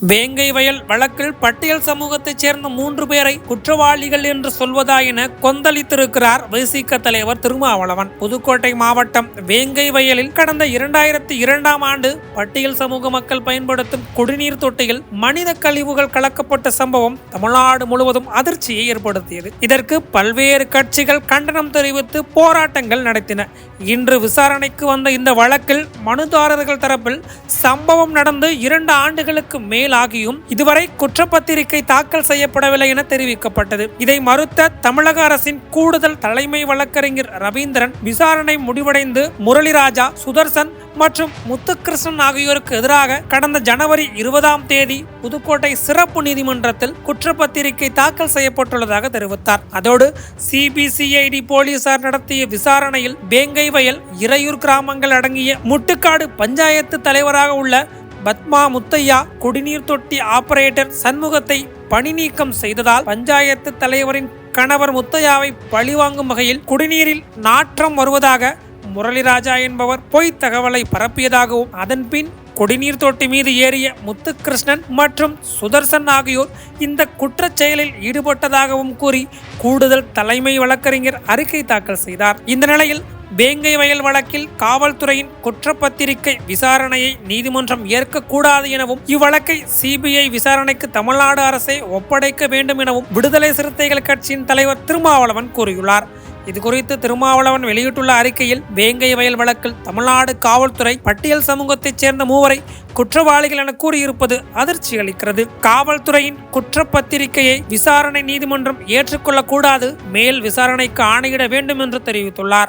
வேங்கை வயல் வழக்கில் பட்டியல் சமூகத்தைச் சேர்ந்த 3 பேரை குற்றவாளிகள் என்று சொல்வதா என கொந்தளித்திருக்கிறார் விசிக தலைவர் திருமாவளவன். புதுக்கோட்டை மாவட்டம் வேங்கை வயலில் கடந்த 2002ஆம் ஆண்டு பட்டியல் சமூக மக்கள் பயன்படுத்தும் குடிநீர் தொட்டியில் மனித கழிவுகள் கலக்கப்பட்ட சம்பவம் தமிழ்நாடு முழுவதும் அதிர்ச்சியை ஏற்படுத்தியது. இதற்கு பல்வேறு கட்சிகள் கண்டனம் தெரிவித்து போராட்டங்கள் நடத்தின. இன்று விசாரணைக்கு வந்த இந்த வழக்கில் மனுதாரர்கள் தரப்பில் சம்பவம் நடந்து 2 ஆண்டுகளுக்கு மேல் ஆகியும் இதுவரை குற்றப்பத்திரிகை தாக்கல் செய்யப்படவில்லை என தெரிவிக்கப்பட்டது. இதை மறுத்த தமிழக அரசின் கூடுதல் தலைமை வழக்கறிஞர் ரவீந்திரன், விசாரணை முடிவடைந்து முரளிராஜா, சுதர்சன் மற்றும் முத்துகிருஷ்ணன் ஆகியோருக்கு எதிராக கடந்த ஜனவரி 20ஆம் தேதி புதுக்கோட்டை சிறப்பு நீதிமன்றத்தில் குற்றப்பத்திரிகை தாக்கல் செய்யப்பட்டுள்ளதாக தெரிவித்தார். அதோடு சிபிசிஐடி போலீசார் நடத்திய விசாரணையில் வேங்கை வயல், இறையூர் கிராமங்கள் அடங்கிய முட்டுக்காடு பஞ்சாயத்து தலைவராக உள்ள பத்மா முத்தையா குடிநீர் தொட்டி ஆபரேட்டர் சண்முகத்தை பணி நீக்கம் செய்ததால் பஞ்சாயத்து தலைவரின் கணவர் முத்தையாவை பழிவாங்கும் வகையில் குடிநீரில் நாற்றம் வருவதாக முரளிராஜா என்பவர் பொய் தகவலை பரப்பியதாகவும், அதன்பின் குடிநீர் தொட்டி மீது ஏறிய முத்துகிருஷ்ணன் மற்றும் சுதர்சன் ஆகியோர் இந்த குற்றச் செயலில் ஈடுபட்டதாகவும் கூறி கூடுதல் தலைமை வழக்கறிஞர் அறிக்கை தாக்கல் செய்தார். இந்த நிலையில் வேங்கை வயல் வழக்கில் காவல்துறையின் குற்றப்பத்திரிகை விசாரணையை நீதிமன்றம் ஏற்கக்கூடாது எனவும், இவ்வழக்கை சிபிஐ விசாரணைக்கு தமிழ்நாடு அரசை ஒப்படைக்க வேண்டும் எனவும் விடுதலை சிறுத்தைகள் கட்சியின் தலைவர் திருமாவளவன் கூறியுள்ளார். இதுகுறித்து திருமாவளவன் வெளியிட்டுள்ள அறிக்கையில், வேங்கை வயல் வழக்கில் தமிழ்நாடு காவல்துறை பட்டியல் சமூகத்தைச் சேர்ந்த 3 குற்றவாளிகள் என கூறியிருப்பது அதிர்ச்சி அளிக்கிறது. காவல்துறையின் குற்றப்பத்திரிகையை விசாரணை நீதிமன்றம் ஏற்றுக்கொள்ளக்கூடாது, மேல் விசாரணைக்கு ஆணையிட வேண்டும் என்று தெரிவித்துள்ளார்.